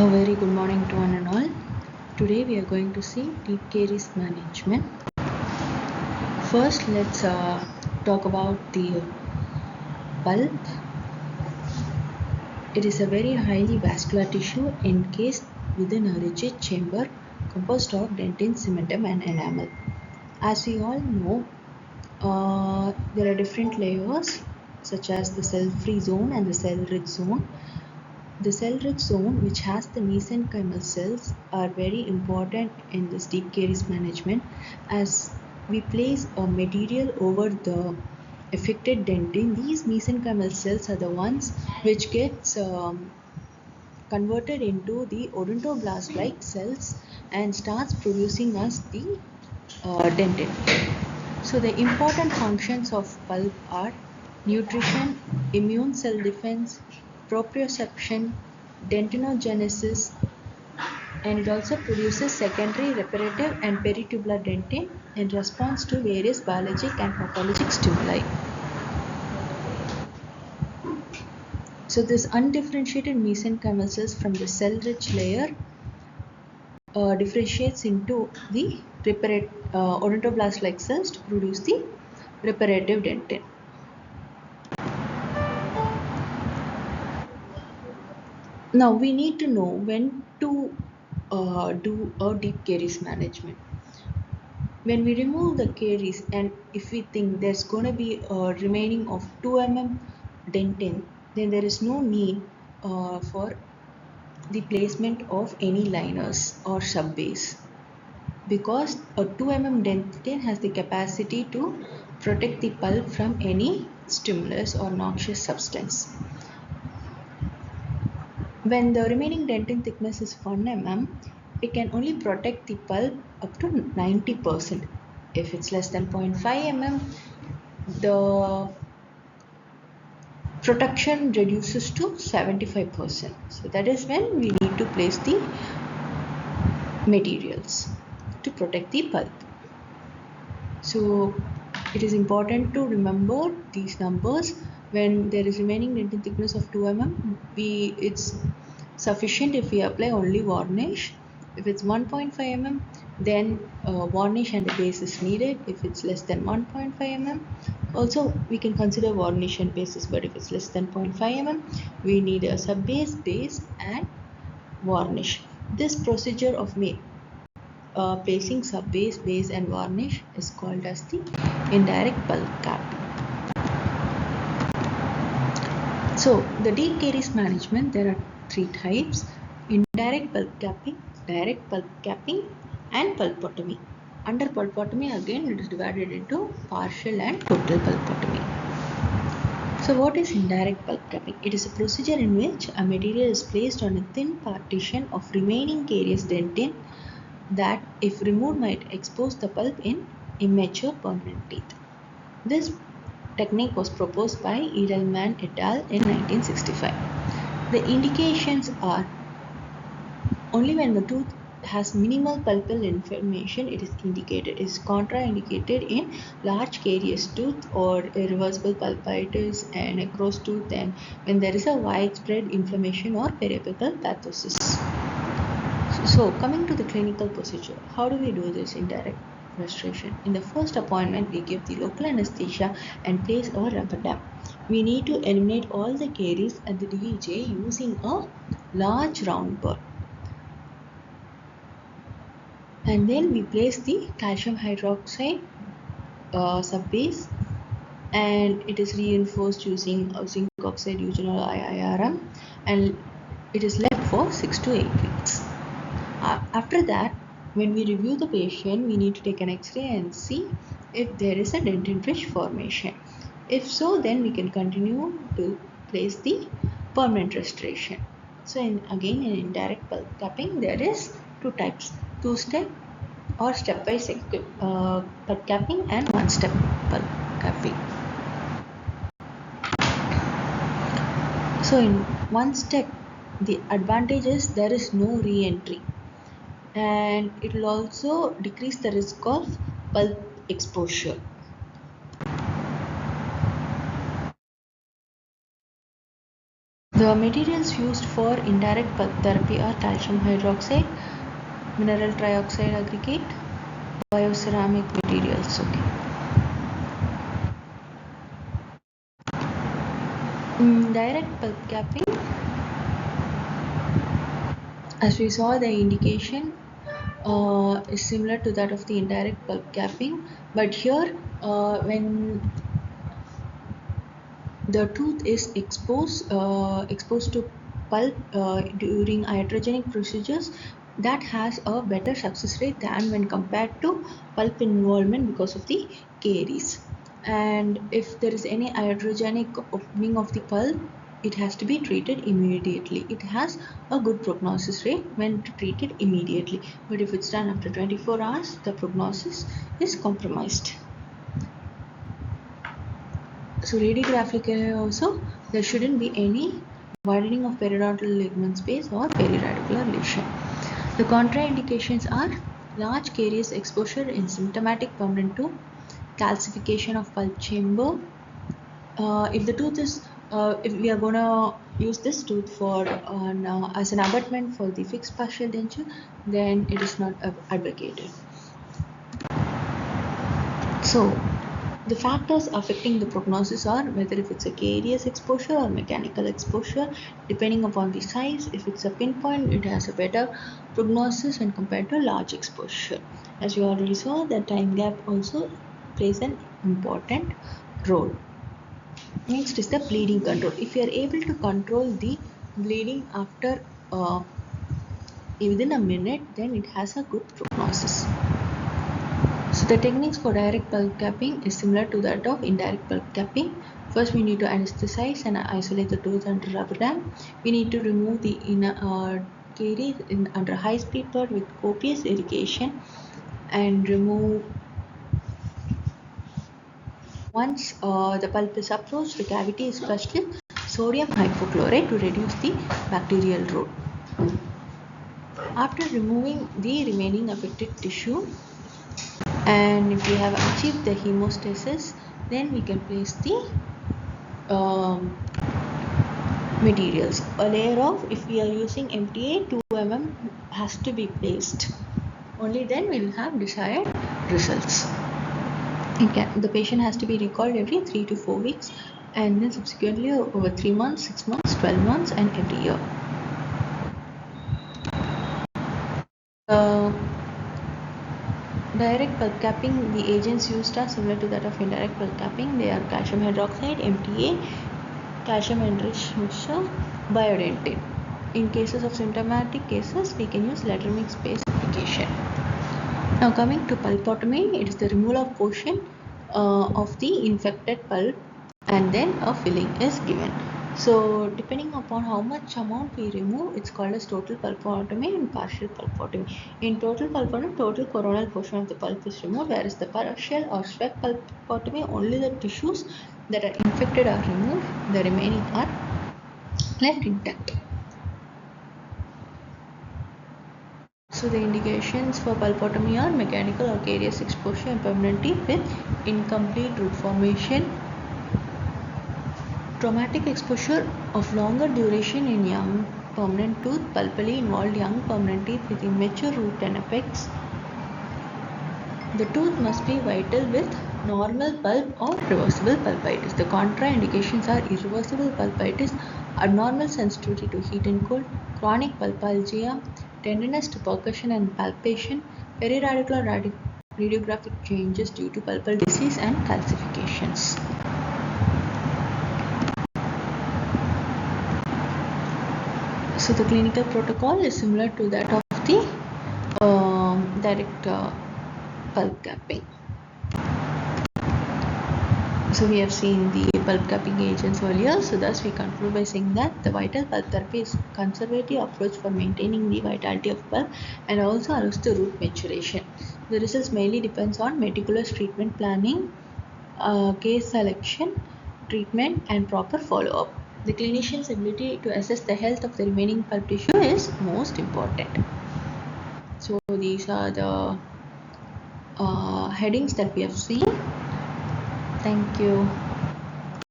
A very good morning to one and all. Today we are going to see deep caries management. First, let's talk about the pulp. It is a very highly vascular tissue encased within a rigid chamber composed of dentin, cementum, and enamel. As we all know, there are different layers such as the cell-free zone and the cell-rich zone. The cell-rich zone, which has the mesenchymal cells, are very important in this deep caries management as we place a material over the affected dentin. These mesenchymal cells are the ones which gets converted into the odontoblast-like cells and starts producing us the dentin. So the important functions of pulp are nutrition, immune cell defense, proprioception, dentinogenesis, and it also produces secondary reparative and peritubular dentin in response to various biologic and pathologic stimuli. So this undifferentiated mesenchymal cells from the cell-rich layer differentiates into the odontoblast-like cells to produce the reparative dentin. Now we need to know when to do a deep caries management. When we remove the caries and if we think there's going to be a remaining of 2 mm dentin, then there is no need for the placement of any liners or subbase, because a 2 mm dentin has the capacity to protect the pulp from any stimulus or noxious substance. When the remaining dentin thickness is 1 mm, it can only protect the pulp up to 90%. If it's less than 0.5 mm, the protection reduces to 75%. So that is when we need to place the materials to protect the pulp. So it is important to remember these numbers. When there is remaining dentin thickness of 2 mm, it's sufficient if we apply only varnish. If it's 1.5 mm, then varnish and the base is needed. If it's less than 1.5 mm, also we can consider varnish and bases, but if it's less than 0.5 mm, we need a sub base and varnish. This procedure of placing sub base and varnish is called as the indirect pulp cap. So the deep caries management, there are 3 types: indirect pulp capping, direct pulp capping, and pulpotomy. Under pulpotomy, again it is divided into partial and total pulpotomy. So what is indirect pulp capping? It is a procedure in which a material is placed on a thin partition of remaining carious dentin that, if removed, might expose the pulp in immature permanent teeth. This technique was proposed by Edelman et al. In 1965. The indications are only when the tooth has minimal pulpal inflammation it is indicated. It is contraindicated in large carious tooth or irreversible pulpitis and necrosed tooth, and when there is a widespread inflammation or periapical pathosis. So coming to the clinical procedure, how do we do this indirect restoration? In the first appointment, we give the local anesthesia and place our rubber dam. We need to eliminate all the caries at the DEJ using a large round ball. And then we place the calcium hydroxide subbase, and it is reinforced using zinc oxide eugenol IIRM, and it is left for 6 to 8 weeks. After that, when we review the patient, we need to take an X-ray and see if there is a dentin-rich formation. If so, then we can continue to place the permanent restoration. So again, in indirect pulp capping, there is 2 types: 2-step or stepwise pulp capping and 1-step pulp capping. So in 1 step, the advantage is there is no re-entry, and it will also decrease the risk of pulp exposure. The materials used for indirect pulp therapy are calcium hydroxide, mineral trioxide aggregate, bioceramic materials. Okay. Direct pulp capping, as we saw, the indication is similar to that of the indirect pulp capping, but here when the tooth is exposed to pulp during iatrogenic procedures, that has a better success rate than when compared to pulp involvement because of the caries. And if there is any iatrogenic opening of the pulp, it has to be treated immediately. It has a good prognosis rate when treated immediately, but if it's done after 24 hours, the prognosis is compromised. So radiographically also, there shouldn't be any widening of periodontal ligament space or periradicular lesion. The contraindications are large caries exposure in symptomatic permanent tooth, calcification of pulp chamber. If the tooth is, if we are going to use this tooth for as an abutment for the fixed partial denture, then it is not advocated. So, the factors affecting the prognosis are whether if it's a caries exposure or mechanical exposure. Depending upon the size, if it's a pinpoint, it has a better prognosis when compared to large exposure. As you already saw, the time gap also plays an important role. Next is the bleeding control. If you are able to control the bleeding after within a minute, then it has a good prognosis. So the techniques for direct pulp capping is similar to that of indirect pulp capping. First, we need to anesthetize and isolate the tooth under rubber dam. We need to remove the inner caries under high-speed pulp with copious irrigation and remove. Once the pulp is approached, the cavity is flushed with sodium hypochlorite to reduce the bacterial load. After removing the remaining affected tissue, and if we have achieved the hemostasis, then we can place the materials. A layer of, if we are using MTA, 2 mm has to be placed. Only then we will have desired results. The patient has to be recalled every 3 to 4 weeks, and then subsequently over 3 months, 6 months, 12 months, and every year. Direct pulp capping, the agents used are similar to that of indirect pulp capping. They are calcium hydroxide, MTA, calcium enriched mixture, biodentin. In cases of symptomatic cases, we can use lateral mix based application. Now coming to pulpotomy, it is the removal of portion of the infected pulp and then a filling is given. So depending upon how much amount we remove, it's called as total pulpotomy and partial pulpotomy. In total pulpotomy, total coronal portion of the pulp is removed, whereas the partial or swept pulpotomy, only the tissues that are infected are removed, the remaining are left intact. So the indications for pulpotomy are mechanical or caries exposure and permanent teeth with incomplete root formation, traumatic exposure of longer duration in young permanent tooth, pulpally involved young permanent teeth with immature root and apex. The tooth must be vital with normal pulp or reversible pulpitis. The contraindications are irreversible pulpitis, abnormal sensitivity to heat and cold, chronic pulpalgia, tenderness to percussion and palpation, periradicular radiographic changes due to pulpal disease and calcifications. So the clinical protocol is similar to that of the direct pulp capping. So we have seen the pulp capping agents earlier. So thus we conclude by saying that the vital pulp therapy is a conservative approach for maintaining the vitality of pulp and also allows the root maturation. The results mainly depends on meticulous treatment planning, case selection, treatment, and proper follow-up. The clinician's ability to assess the health of the remaining pulp tissue is most important. So these are the headings that we have seen. Thank you.